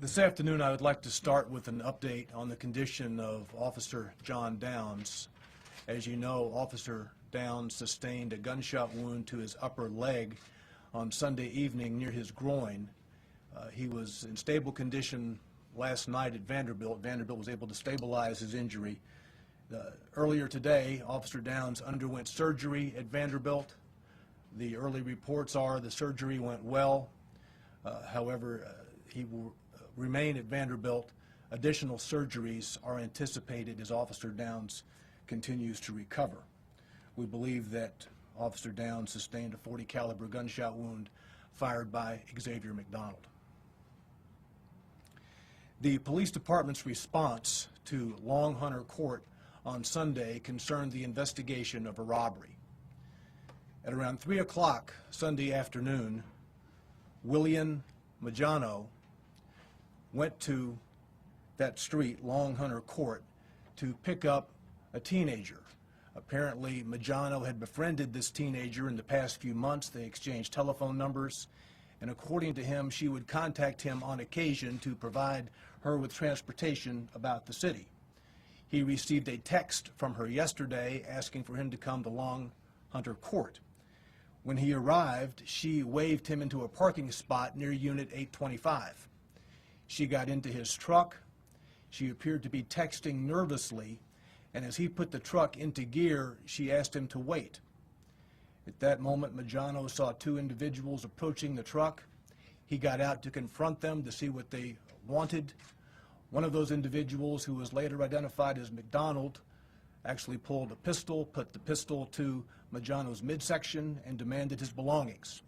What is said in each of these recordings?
This afternoon, I would like to start with an update on the condition of Officer John Downs. As you know, Officer Downs sustained a gunshot wound to his upper leg on Sunday evening near his groin. He was in stable condition last night at Vanderbilt. Vanderbilt was able to stabilize his injury. Earlier today, Officer Downs underwent surgery at Vanderbilt. The early reports are the surgery went well. However, he will remain at Vanderbilt. Additional surgeries are anticipated as Officer Downs continues to recover. We believe that Officer Downs sustained a .40 caliber gunshot wound fired by Xavier McDonald. The police department's response to Long Hunter Court on Sunday concerned the investigation of a robbery. At around 3 o'clock Sunday afternoon, William Majano went to that street, Long Hunter Court, to pick up a teenager. Apparently, Majano had befriended this teenager in the past few months. They exchanged telephone numbers, and according to him, she would contact him on occasion to provide her with transportation about the city. He received a text from her yesterday asking for him to come to Long Hunter Court. When he arrived, she waved him into a parking spot near Unit 825. She got into his truck. She appeared to be texting nervously, and as he put the truck into gear, she asked him to wait. At that moment, Majano saw two individuals approaching the truck. He got out to confront them to see what they wanted. One of those individuals, who was later identified as McDonald, actually pulled a pistol, put the pistol to Majano's midsection, and demanded his belongings.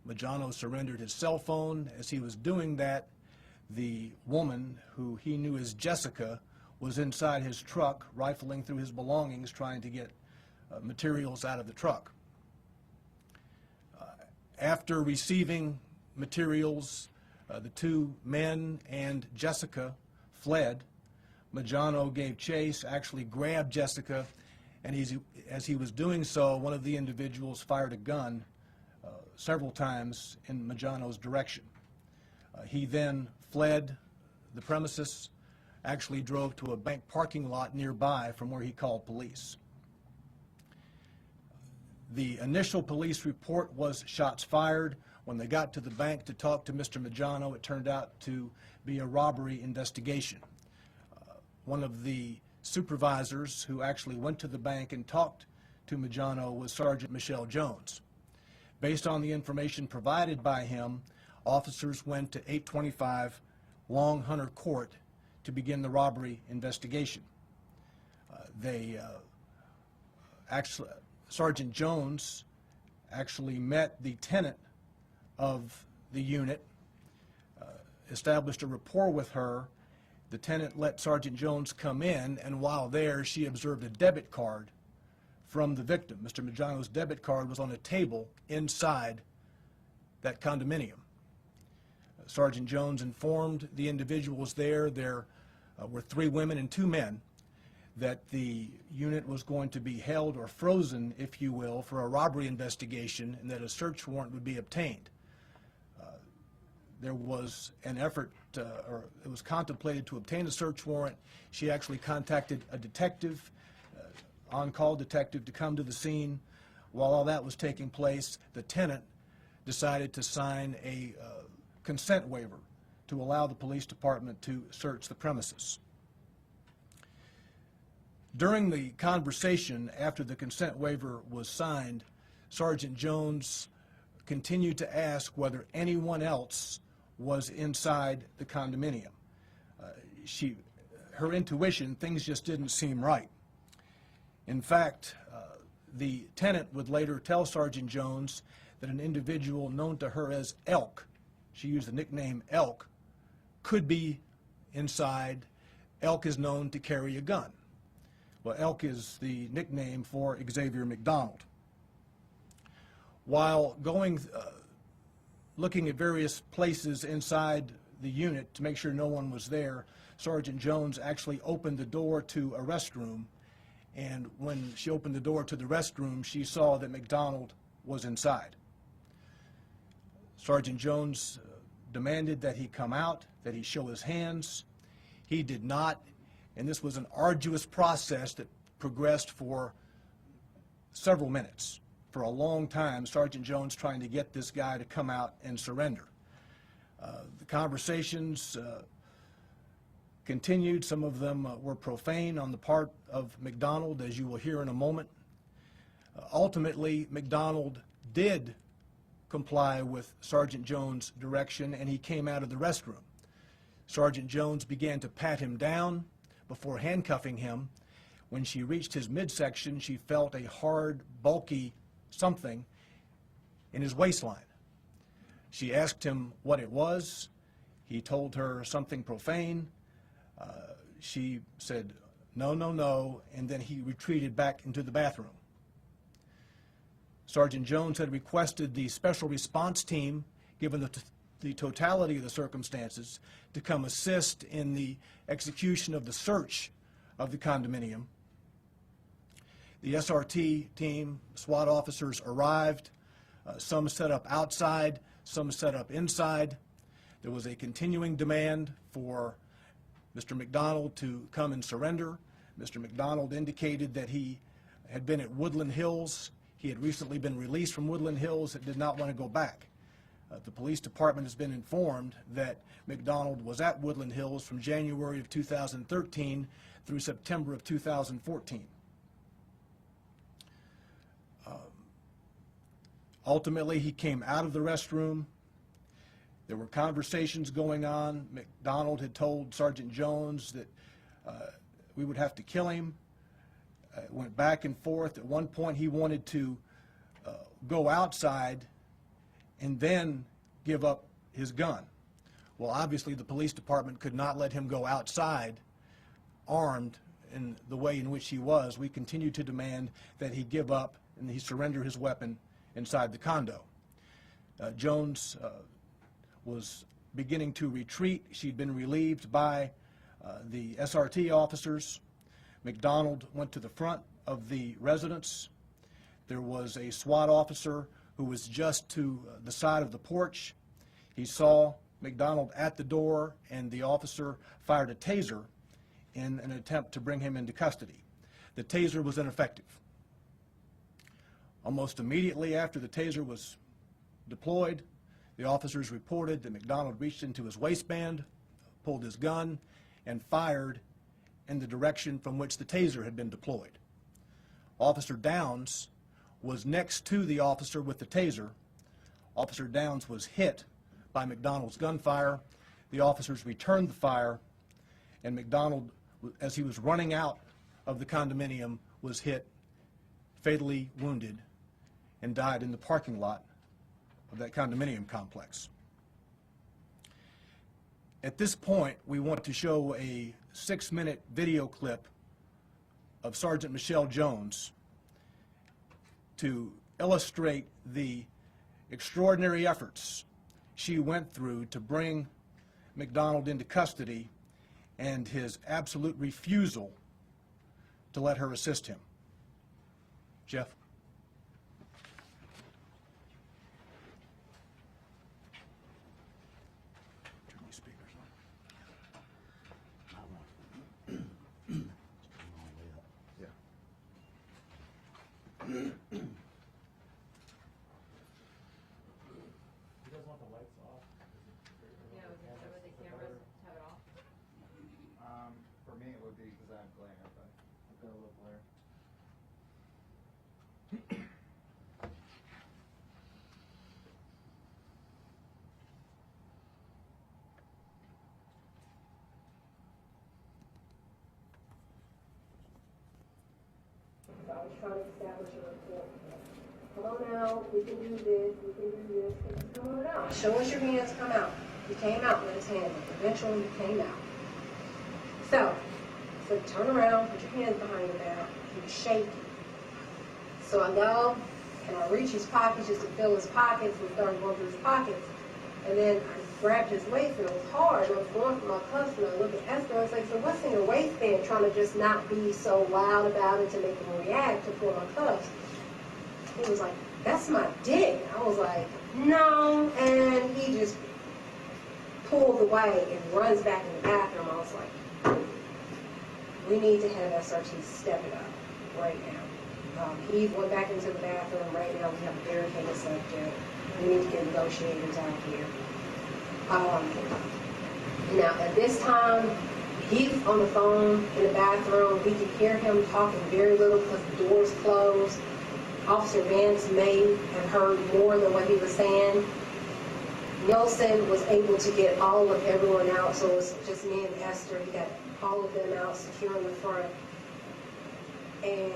Majano surrendered his cell phone. As he was doing that, the woman, who he knew as Jessica, was inside his truck, rifling through his belongings, trying to get materials out of the truck. After receiving materials, the two men and Jessica fled. Majano gave chase, actually grabbed Jessica, and as he was doing so, one of the individuals fired a gun several times in Majano's direction. He then fled the premises, actually drove to a bank parking lot nearby from where he called police. The initial police report was shots fired. When they got to the bank to talk to Mr. Majano, it turned out to be a robbery investigation. One of the supervisors who actually went to the bank and talked to Majano was Sergeant Michelle Jones. Based on the information provided by him, officers went to 825 Long Hunter Court to begin the robbery investigation. Sergeant Jones actually met the tenant of the unit, established a rapport with her. The tenant let Sergeant Jones come in, and while there, she observed a debit card from the victim. Mr. Majano's debit card was on a table inside that condominium. Sergeant Jones informed the individuals there were 3 women and 2 men, that the unit was going to be held or frozen, if you will, for a robbery investigation, and that a search warrant would be obtained. There was an effort, or it was contemplated to obtain a search warrant. She actually contacted a detective, on-call detective, to come to the scene. While all that was taking place, the tenant decided to sign a consent waiver to allow the police department to search the premises. During the conversation after the consent waiver was signed, Sergeant Jones continued to ask whether anyone else was inside the condominium. Her intuition, things just didn't seem right. In fact, the tenant would later tell Sergeant Jones that an individual known to her as Elk, she used the nickname Elk, could be inside. Elk is known to carry a gun. Well, Elk is the nickname for Xavier McDonald. While looking at various places inside the unit to make sure no one was there, Sergeant Jones actually opened the door to a restroom, and when she opened the door to the restroom, she saw that McDonald was inside. Sergeant Jones demanded that he come out, that he show his hands. He did not, and this was an arduous process that progressed for several minutes. For a long time, Sergeant Jones trying to get this guy to come out and surrender. The conversations continued. Some of them were profane on the part of McDonald, as you will hear in a moment. Ultimately, McDonald did comply with Sergeant Jones' direction, and he came out of the restroom. Sergeant Jones began to pat him down before handcuffing him. When she reached his midsection, she felt a hard, bulky something in his waistline. She asked him what it was. He told her something profane. She said, "No, no, no," and then he retreated back into the bathroom. Sergeant Jones had requested the special response team, given the totality of the circumstances, to come assist in the execution of the search of the condominium. The SRT team, SWAT officers arrived. Some set up outside, some set up inside. There was a continuing demand for Mr. McDonald to come and surrender. Mr. McDonald indicated that he had been at Woodland Hills. He had recently been released from Woodland Hills and did not want to go back. The police department has been informed that McDonald was at Woodland Hills from January of 2013 through September of 2014. Ultimately, he came out of the restroom. There were conversations going on. McDonald had told Sergeant Jones that we would have to kill him. It went back and forth. At one point, he wanted to go outside and then give up his gun. Well, obviously, the police department could not let him go outside armed in the way in which he was. We continued to demand that he give up and he surrender his weapon inside the condo. Jones was beginning to retreat. She'd been relieved by the SRT officers. McDonald went to the front of the residence. There was a SWAT officer who was just to the side of the porch. He saw McDonald at the door, and the officer fired a taser in an attempt to bring him into custody. The taser was ineffective. Almost immediately after the taser was deployed, the officers reported that McDonald reached into his waistband, pulled his gun, and fired in the direction from which the taser had been deployed. Officer Downs was next to the officer with the taser. Officer Downs was hit by McDonald's gunfire. The officers returned the fire, and McDonald, as he was running out of the condominium, was hit, fatally wounded, and died in the parking lot of that condominium complex. At this point, we want to show a 6-minute video clip of Sergeant Michelle Jones to illustrate the extraordinary efforts she went through to bring McDonald into custody and his absolute refusal to let her assist him. Jeff? Turn these speakers on. Yeah. You guys want the lights off? Yeah, we can show the cameras, have it off. For me it would be because I have glare, but I've got a little glare. So I was trying to establish a rapport. Come on out, we can do this, we can do this. Just come on out. Show us your hands, come out. He came out with his hands up. Eventually he came out. So turn around, put your hands behind your back. He was shaking. So I go and I reach his pockets just to fill his pockets and started going through his pockets. And then I grabbed his waist and it was hard. I was going for my cuffs and I looked at Esther and I was like, so what's in your waistband? Trying to just not be so loud about it to make him react to pull my cuffs. He was like, that's my dick. I was like, no. And he just pulls away and runs back in the bathroom. I was like, we need to have SRT step it up right now. He went back into the bathroom. Right now we have a barricaded subject. We need to get negotiators out here. Now at this time, he's on the phone in the bathroom. We can hear him talking very little because the door's closed. Officer Vance may have heard more than what he was saying. Nelson was able to get all of everyone out, so it was just me and Esther. He got all of them out, secure in the front. And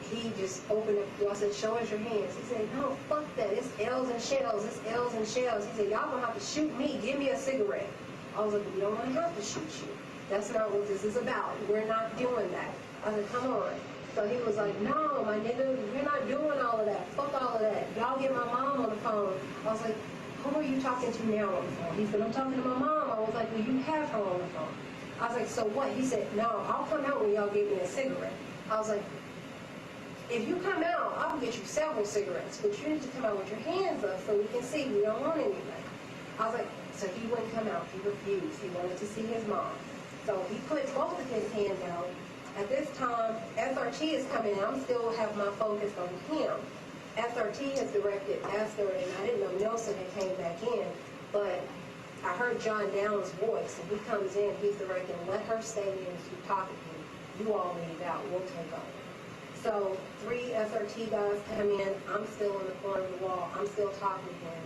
he just opened up the door. I said, show us your hands. He said, no, fuck that. It's L's and shells. It's L's and shells. He said, y'all gonna have to shoot me. Give me a cigarette. I was like, we don't want to have to shoot you. That's not what this is about. We're not doing that. I said, come on. So he was like, no, my nigga, we're not doing all of that. Fuck all of that. Y'all get my mom on the phone. I was like, who are you talking to now on the phone? He said, I'm talking to my mom. I was like, well, you have her on the phone. I was like, so what? He said, no, I'll come out when y'all give me a cigarette. I was like, if you come out, I'll get you several cigarettes, but you need to come out with your hands up so we can see we don't want anything. I was like, so he wouldn't come out. He refused. He wanted to see his mom. So he put both of his hands out. At this time, SRT is coming in. I'm still have my focus on him. SRT has directed Esther, and I didn't know Nelson had came back in, but I heard John Down's voice, and he comes in. He's directing, let her stay in and keep talking to him. You all leave out. We'll take over. So 3 SRT guys come in. I'm still in the corner of the wall. I'm still talking to him.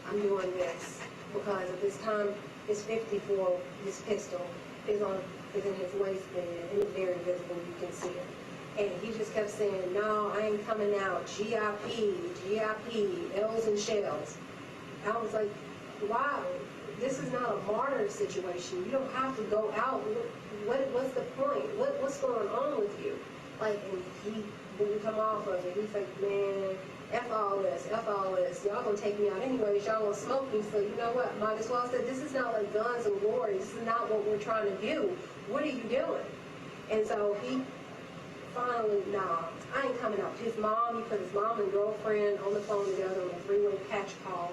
I'm doing this because at this time, his 54, his pistol, is in his waistband, and it's very visible. You can see it. And he just kept saying, no, I ain't coming out. GIP, L's and shells. I was like, wow, this is not a martyr situation. You don't have to go out. What's the point? What's going on with you? Like, and he wouldn't come off of it. He's like, man, F all this. Y'all gonna take me out anyways. Y'all gonna smoke me. So you know what? Might as well say, this is not like guns and glory. This is not what we're trying to do. What are you doing? And so he finally, nah, I ain't coming out. His mom, he put his mom and girlfriend on the phone together on a 3-way patch call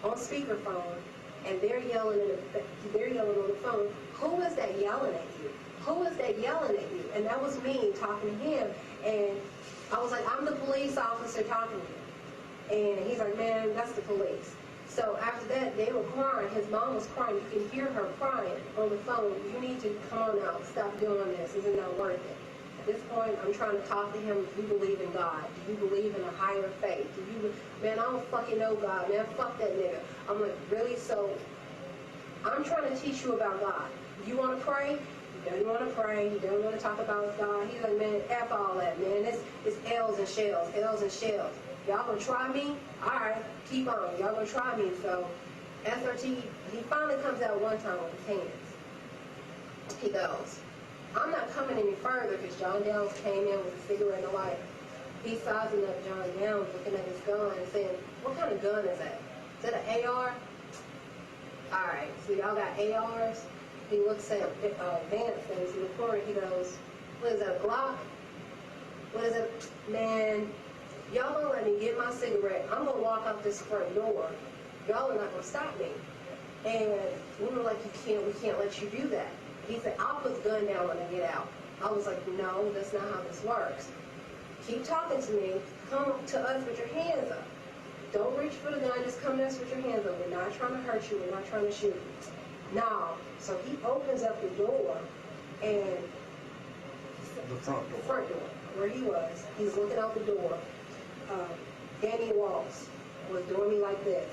on speakerphone, and they're yelling on the phone, who is that yelling at you? Who is that yelling at you? And that was me talking to him, and I was like, I'm the police officer talking to him. And he's like, man, that's the police. So after that, they were crying. His mom was crying. You can hear her crying on the phone. You need to come on out. Stop doing this. This is not worth it. At this point, I'm trying to talk to him. Do you believe in God? Do you believe in a higher faith? Man, I don't fucking know God. Man, fuck that nigga. I'm like, really? So I'm trying to teach you about God. You want to pray? You don't want to pray. You don't want to talk about God. He's like, man, F all that, man. It's L's and shells. Y'all gonna try me? All right, keep on. Y'all gonna try me. So SRT, he finally comes out one time with his hands. He goes, I'm not coming any further because John Downs came in with a cigarette and a lighter. He's sizing up John Downs, looking at his gun and saying, what kind of gun is that? Is that an AR? All right, so y'all got ARs? He looks at Vance and he's in the corner. He goes, what is that, a Glock? What is it? Man, y'all gonna let me get my cigarette. I'm gonna walk out this front door. Y'all are not gonna stop me. And we were like, we can't let you do that. He said, I'll put the gun down when I get out. I was like, no, that's not how this works. Keep talking to me. Come to us with your hands up. Don't reach for the gun, just come to us with your hands up. We're not trying to hurt you, we're not trying to shoot you. No. So he opens up the door, and The front door. Front door, where he was. He's looking out the door. Danny Walls was doing me like this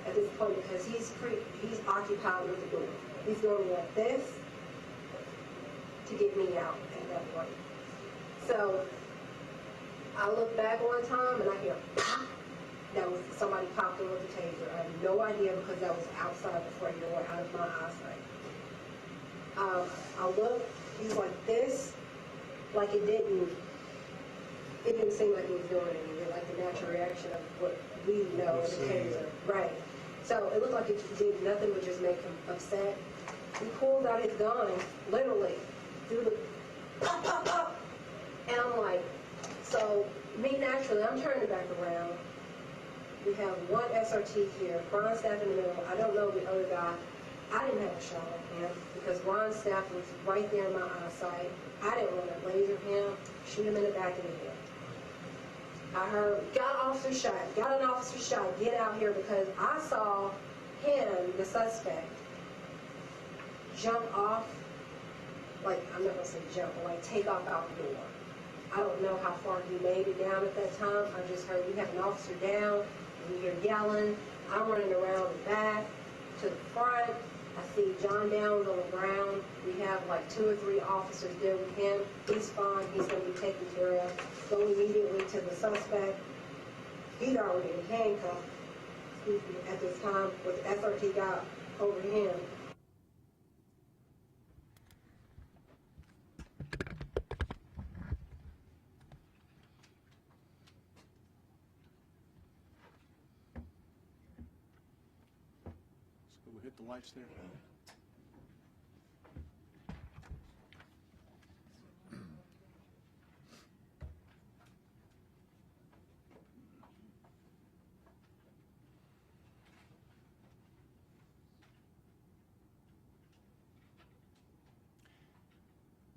at this point because he's occupied with the door. He's doing me like this to get me out at that point. So I look back one time and I hear pop. That was somebody popped in with the taser. I had no idea because that was outside the front door, out of my eyesight. I look, he's like this, like it didn't seem like he was doing anything, like the natural reaction of what we know in the taser. Right. So it looked like it did nothing but just make him upset. He pulls out his gun, literally, through the pop, pop, pop. And I'm like, so me naturally, I'm turning back around. We have one SRT here, Ron Staff in the middle. I don't know the other guy. I didn't have a shot at him because Ron Staff was right there in my eyesight. I didn't want to laser him, shoot him in the back of the head. I heard, got an officer shot, get out here, because I saw him, the suspect, jump off, like, I'm not going to say jump, but like take off out the door. I don't know how far he made it down at that time. I just heard we have an officer down, and we hear yelling. I'm running around the back to the front. I see John Downs on the ground. We have like 2 or 3 officers there with him. He's fine. He's going to be taken care of. Go immediately to the suspect. He's already in handcuffs, excuse me, at this time, with the SRT guy over him. So we'll hit the lights there.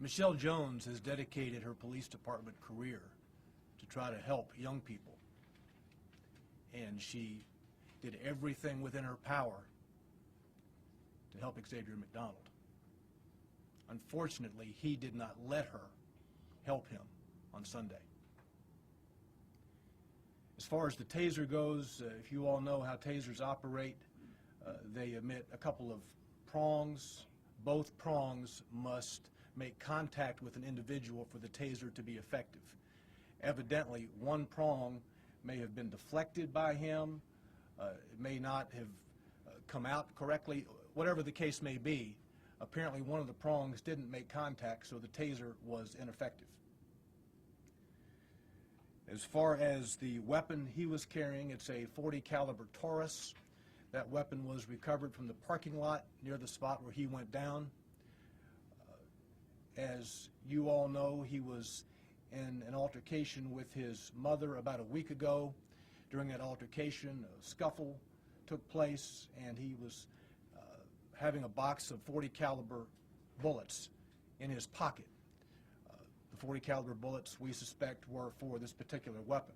Michelle Jones has dedicated her police department career to try to help young people. And she did everything within her power to help Xavier McDonald. Unfortunately, he did not let her help him on Sunday. As far as the taser goes, if you all know how tasers operate, they emit a couple of prongs. Both prongs must make contact with an individual for the taser to be effective. Evidently, one prong may have been deflected by him, it may not have come out correctly, whatever the case may be. Apparently one of the prongs didn't make contact, so the taser was ineffective. As far as the weapon he was carrying, it's a .40 caliber Taurus. That weapon was recovered from the parking lot near the spot where he went down. As you all know, he was in an altercation with his mother about a week ago. During that altercation, a scuffle took place, and he was having a box of .40 caliber bullets in his pocket. The .40 caliber bullets, we suspect, were for this particular weapon.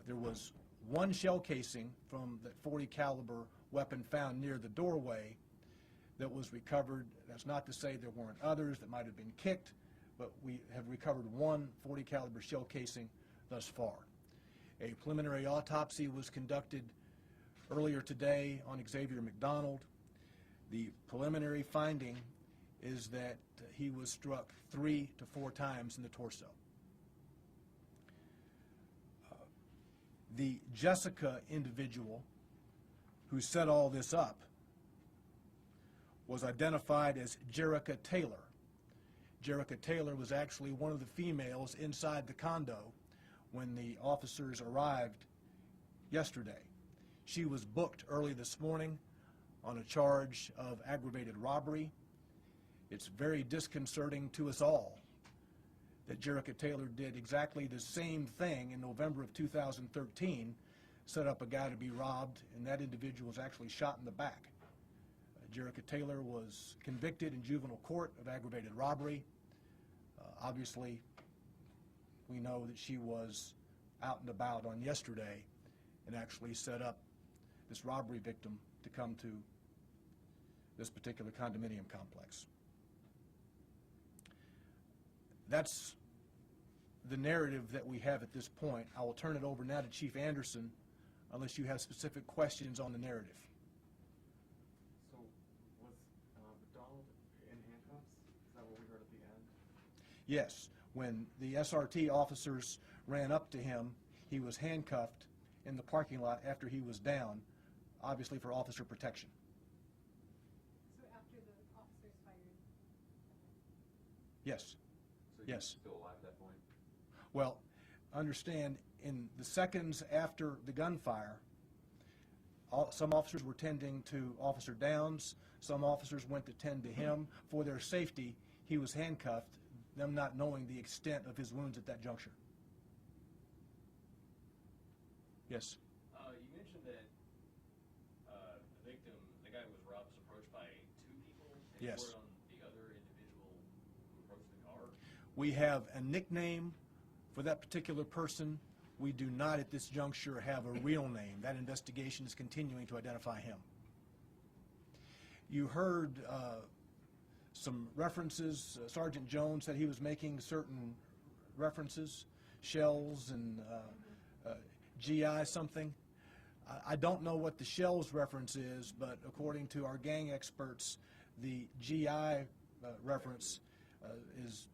There was one shell casing from that .40 caliber weapon found near the doorway that was recovered. That's not to say there weren't others that might have been kicked, but we have recovered one .40 caliber shell casing thus far. A preliminary autopsy was conducted earlier today on Xavier McDonald. The preliminary finding is that he was struck 3 to 4 times in the torso. The Jessica individual who set all this up was identified as Jerica Taylor. Jerica Taylor was actually one of the females inside the condo when the officers arrived yesterday. She was booked early this morning on a charge of aggravated robbery. It's very disconcerting to us all that Jerica Taylor did exactly the same thing in November of 2013, set up a guy to be robbed, and that individual was actually shot in the back. Jerica Taylor was convicted in juvenile court of aggravated robbery. Obviously, we know that she was out and about on yesterday and actually set up this robbery victim to come to this particular condominium complex. That's the narrative that we have at this point. I will turn it over now to Chief Anderson unless you have specific questions on the narrative. So was McDonald in handcuffs? Is that what we heard at the end? Yes. When the SRT officers ran up to him, he was handcuffed in the parking lot after he was down, obviously for officer protection. So after the officers fired? Yes. So he was Yes. still alive at that point? Well, understand, in the seconds after the gunfire, some officers were tending to Officer Downs, some officers went to tend to him. For their safety, he was handcuffed, them not knowing the extent of his wounds at that juncture. Yes. You Any Yes. word on the other individual who approached the car? We have a nickname for that particular person. We do not at this juncture have a real name. That investigation is continuing to identify him. You heard some references. Sergeant Jones said he was making certain references, shells and GI something. I don't know what the shells reference is, but according to our gang experts, the GI reference is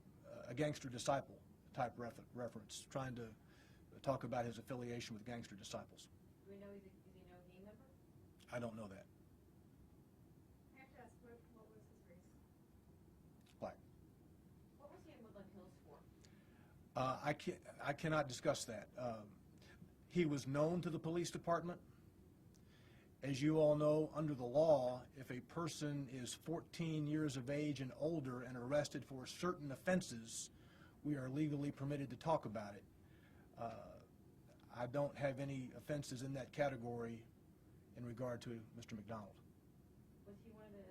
a gangster disciple type reference, trying to talk about his affiliation with gangster disciples. Do we know, is he no gang member? I don't know that. I have to ask, what was his race? Black. What was he in Woodland Hills for? I cannot discuss that. He was known to the police department. As you all know, under the law, if a person is 14 years of age and older and arrested for certain offenses, we are legally permitted to talk about it. I don't have any offenses in that category in regard to Mr. McDonald. Was he one of the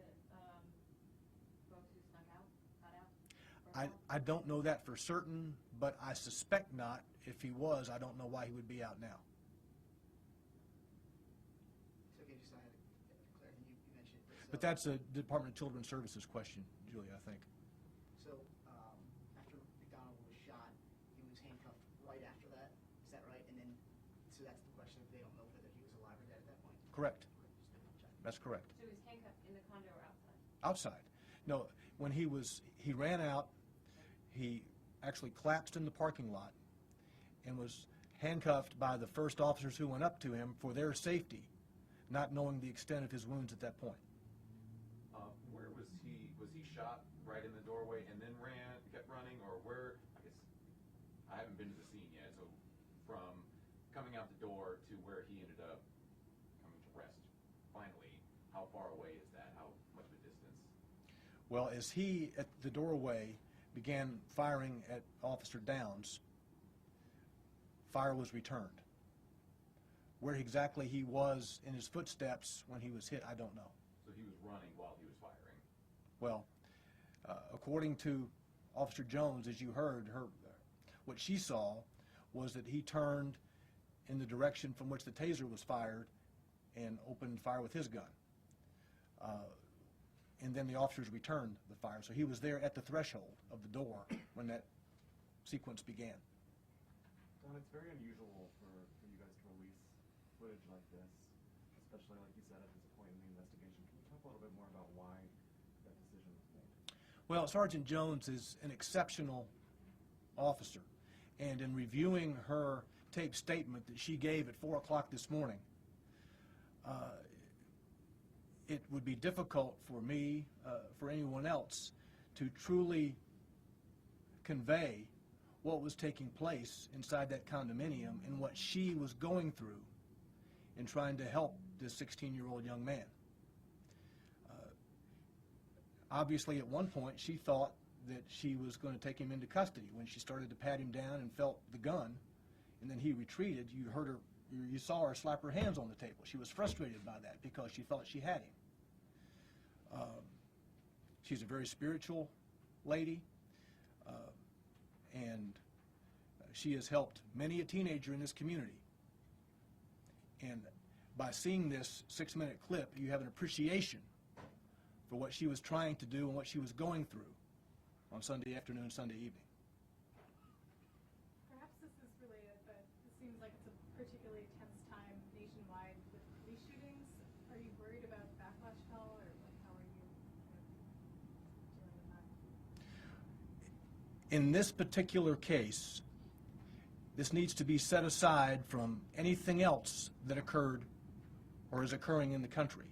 folks who snuck out, got out? I don't know that for certain, but I suspect not. If he was, I don't know why he would be out now. So, okay, just so I had to clarify, you mentioned it. But that's a Department of Children's Services question, Julia, I think. So, after McDonald was shot, he was handcuffed right after that, is that right? And then, so that's the question, they don't know whether he was alive or dead at that point? Correct. Okay, just double check. That's correct. So he was handcuffed in the condo or outside? Outside. No, when he ran out, he actually collapsed in the parking lot and was handcuffed by the first officers who went up to him for their safety, not knowing the extent of his wounds at that point. Where was he? Was he shot right in the doorway and then kept running, or where? I guess I haven't been to the scene yet. So from coming out the door to where he ended up coming to rest, finally, how far away is that? How much of a distance? Well, as he, at the doorway, began firing at Officer Downs, fire was returned. Where exactly he was in his footsteps when he was hit, I don't know. So he was running while he was firing. Well, according to Officer Jones, as you heard, what she saw was that he turned in the direction from which the taser was fired and opened fire with his gun. And then the officers returned the fire. So he was there at the threshold of the door when that sequence began. Don, it's very unusual for you guys to release footage like this, especially, like you said, at this point in the investigation. Can you talk a little bit more about why that decision was made? Well, Sergeant Jones is an exceptional officer, and in reviewing her taped statement that she gave at 4 o'clock this morning, it would be difficult for me, for anyone else, to truly convey what was taking place inside that condominium and what she was going through in trying to help this 16-year-old young man. Obviously, at one point, she thought that she was going to take him into custody when she started to pat him down and felt the gun, and then he retreated. You heard her, you saw her slap her hands on the table. She was frustrated by that because she thought she had him. She's a very spiritual lady, and she has helped many a teenager in this community. And by seeing this 6-minute clip, you have an appreciation for what she was trying to do and what she was going through on Sunday afternoon, Sunday evening. Perhaps this is related, but it seems like it's a particularly tense time nationwide with police shootings. Are you worried about backlash at all, or like, how are you dealing with that? In this particular case, this needs to be set aside from anything else that occurred or is occurring in the country.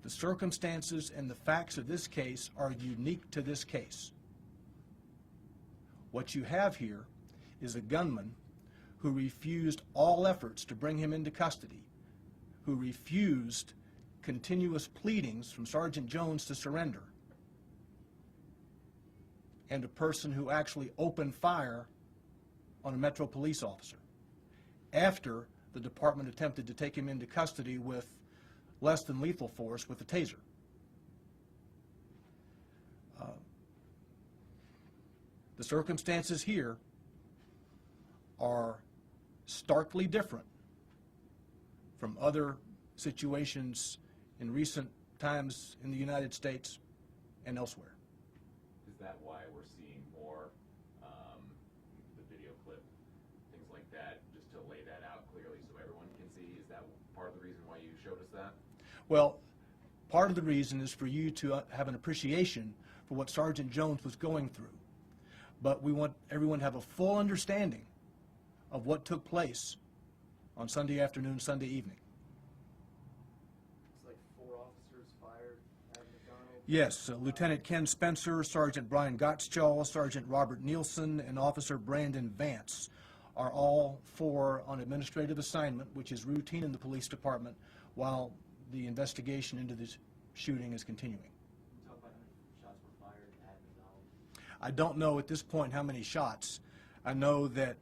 The circumstances and the facts of this case are unique to this case. What you have here is a gunman who refused all efforts to bring him into custody, who refused continuous pleadings from Sergeant Jones to surrender, and a person who actually opened fire on a Metro police officer after the department attempted to take him into custody with less than lethal force with a taser. The circumstances here are starkly different from other situations in recent times in the United States and elsewhere. Is that why we're seeing more, the video clip, things like that, just to lay that out clearly so everyone can see? Is that part of the reason why you showed us that? Well, part of the reason is for you to have an appreciation for what Sergeant Jones was going through. But we want everyone to have a full understanding of what took place on Sunday afternoon, Sunday evening. It's like 4 officers fired at McDonald's. Yes, Lieutenant Ken Spencer, Sergeant Brian Gottschall, Sergeant Robert Nielsen, and Officer Brandon Vance are all 4 on administrative assignment, which is routine in the police department, while the investigation into this shooting is continuing. Can you talk about how many shots were fired at McDonald's? I don't know at this point how many shots. I know that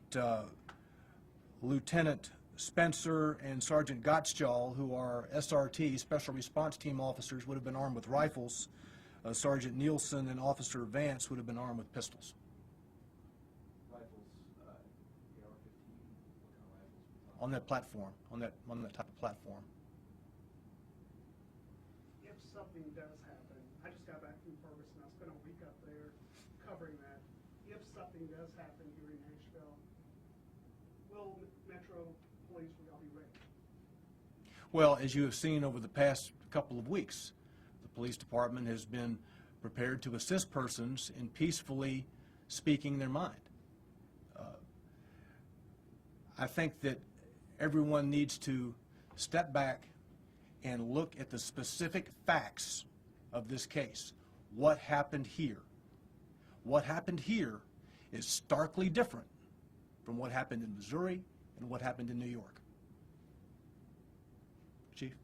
Lieutenant Spencer and Sergeant Gottschall, who are SRT, Special Response Team officers, would have been armed with rifles. Sergeant Nielsen and Officer Vance would have been armed with pistols. Rifles, AR-15, what kind of rifles? On that platform, on that type of platform. If something does happen, I just got back from Ferguson, I spent a week up there covering that. If something does happen here in Nashville, will Metro Police, will y'all be ready? Well, as you have seen over the past couple of weeks, the police department has been prepared to assist persons in peacefully speaking their mind. I think that everyone needs to step back and look at the specific facts of this case. What happened here? What happened here is starkly different from what happened in Missouri and what happened in New York. Chief?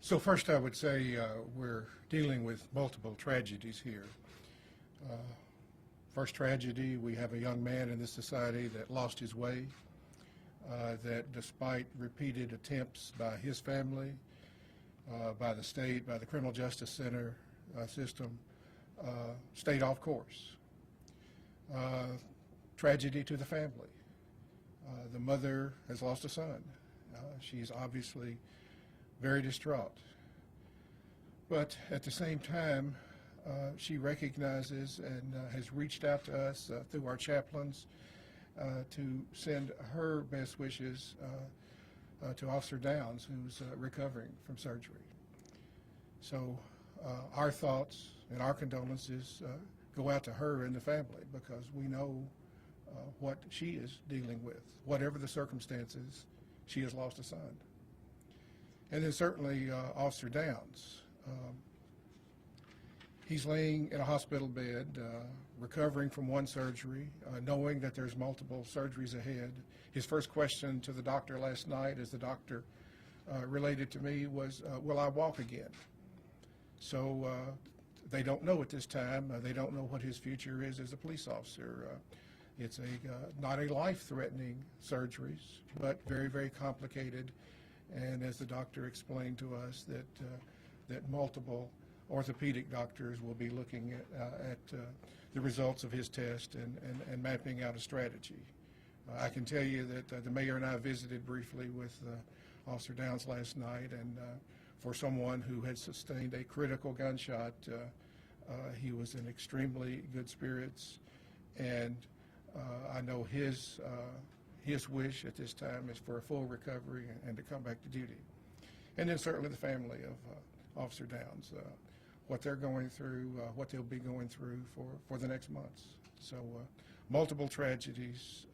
So first I would say we're dealing with multiple tragedies here. First tragedy, we have a young man in this society that lost his way, that despite repeated attempts by his family, by the state, by the criminal justice center system, stayed off course. Tragedy to the family. The mother has lost a son. She's obviously very distraught. But at the same time, she recognizes and has reached out to us through our chaplains to send her best wishes to Officer Downs, who's recovering from surgery. So our thoughts and our condolences go out to her and the family, because we know what she is dealing with. Whatever the circumstances, she has lost a son. And then certainly Officer Downs. He's laying in a hospital bed, recovering from one surgery, knowing that there's multiple surgeries ahead. His first question to the doctor last night, as the doctor related to me, was, will I walk again? So they don't know at this time. They don't know what his future is as a police officer. It's not a life-threatening surgeries, but very, very complicated. And as the doctor explained to us, that multiple orthopedic doctors will be looking at the results of his test and mapping out a strategy. I can tell you that the mayor and I visited briefly with Officer Downs last night, and for someone who had sustained a critical gunshot, he was in extremely good spirits, and I know his wish at this time is for a full recovery and to come back to duty. And then certainly the family of Officer Downs, what they're going through, what they'll be going through for the next months. So multiple tragedies,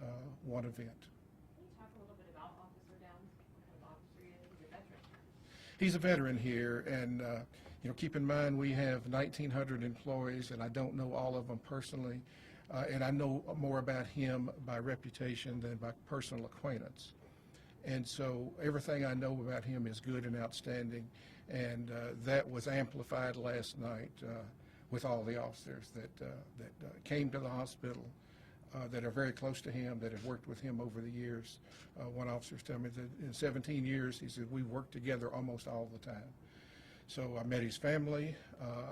one event. Can you talk a little bit about Officer Downs? What kind of officer he is? He's a veteran. He's a veteran here, and you know, keep in mind we have 1,900 employees, and I don't know all of them personally, and I know more about him by reputation than by personal acquaintance. And so everything I know about him is good and outstanding, and that was amplified last night with all the officers that came to the hospital that are very close to him, that have worked with him over the years. One officer told me that in 17 years, he said, we worked together almost all the time. So I met his family.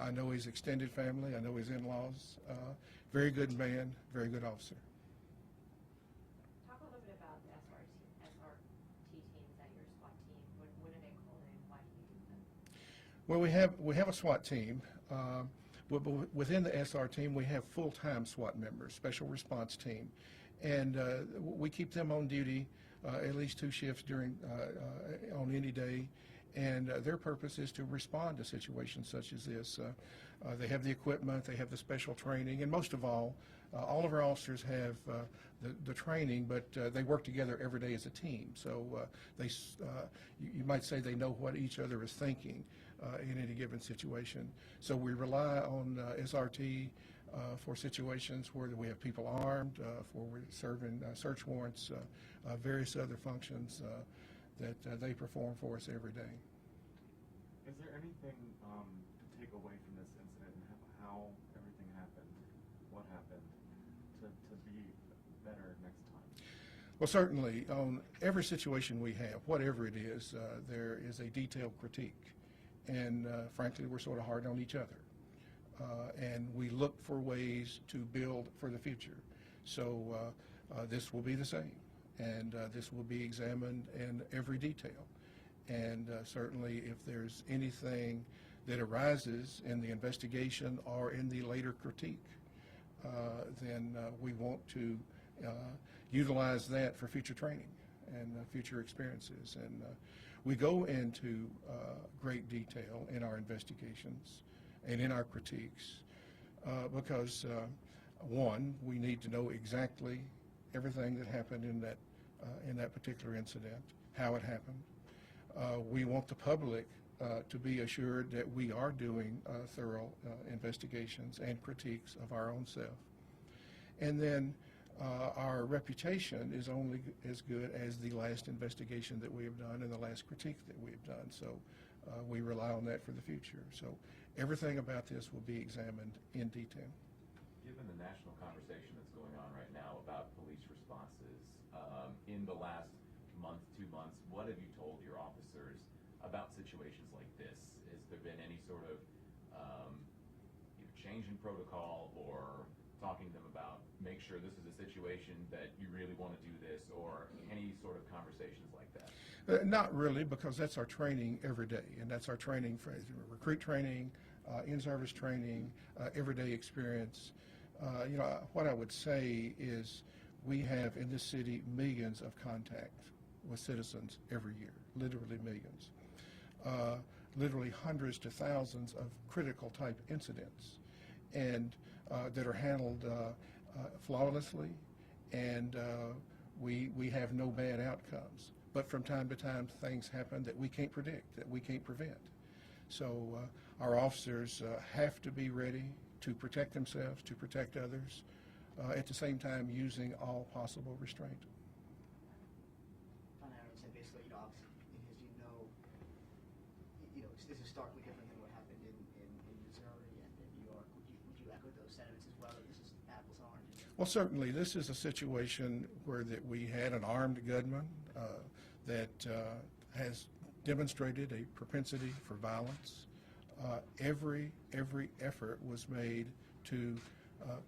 I know his extended family. I know his in-laws. Very good man, very good officer. Talk a little bit about the SRT teams at your SWAT team. What are they called and why do you use them? Well, we have a SWAT team. Within the SR team, we have full-time SWAT members, special response team, and we keep them on duty at least 2 shifts on any day, and their purpose is to respond to situations such as this. They have the equipment, they have the special training, and most of all of our officers have the training, but they work together every day as a team. So you might say they know what each other is thinking in any given situation. So we rely on SRT for situations where we have people armed, for we're serving search warrants, various other functions that they perform for us every day. Is there anything to take away from this incident and how everything happened, what happened, to be better next time? Well, certainly, on every situation we have, whatever it is, there is a detailed critique. And frankly, we're sort of hard on each other. And we look for ways to build for the future. So this will be the same. And this will be examined in every detail. And certainly, if there's anything that arises in the investigation or in the later critique, then we want to utilize that for future training and future experiences. And we go into great detail in our investigations and in our critiques because, one, we need to know exactly everything that happened in that particular incident, how it happened. We want the public to be assured that we are doing thorough investigations and critiques of our own self. And then our reputation is only as good as the last investigation that we have done and the last critique that we have done. So we rely on that for the future. So everything about this will be examined in detail. Given the national conversation that's going on right now about police responses, in the last month, 2 months, what have you told your officers about situations like this? Has there been any sort of either change in protocol or talking to them about make sure this is a situation that you really want to do this, or any sort of conversations like that? Not really, because that's our training every day, and that's our training for recruit training, in-service training, everyday experience. What I would say is we have in this city millions of contacts with citizens every year, literally millions. Literally hundreds to thousands of critical type incidents, and that are handled flawlessly, and we have no bad outcomes. But from time to time, things happen that we can't predict, that we can't prevent. So our officers have to be ready to protect themselves, to protect others, at the same time using all possible restraint. On average, and basically, obviously, as this is starkly different than what happened in Missouri and in New York. Would you echo those sentiments as well, that this is apples and oranges? Well, certainly, this is a situation where that we had an armed gunman that has demonstrated a propensity for violence. Every effort was made to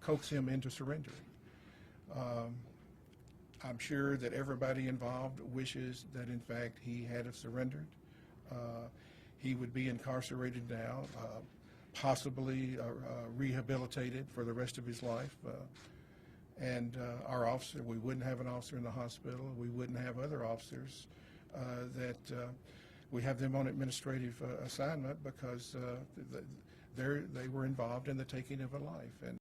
coax him into surrendering. I'm sure that everybody involved wishes that, in fact, he had have surrendered. He would be incarcerated now, possibly rehabilitated for the rest of his life. And our officer, we wouldn't have an officer in the hospital. We wouldn't have other officers that we have them on administrative assignment because they were involved in the taking of a life. And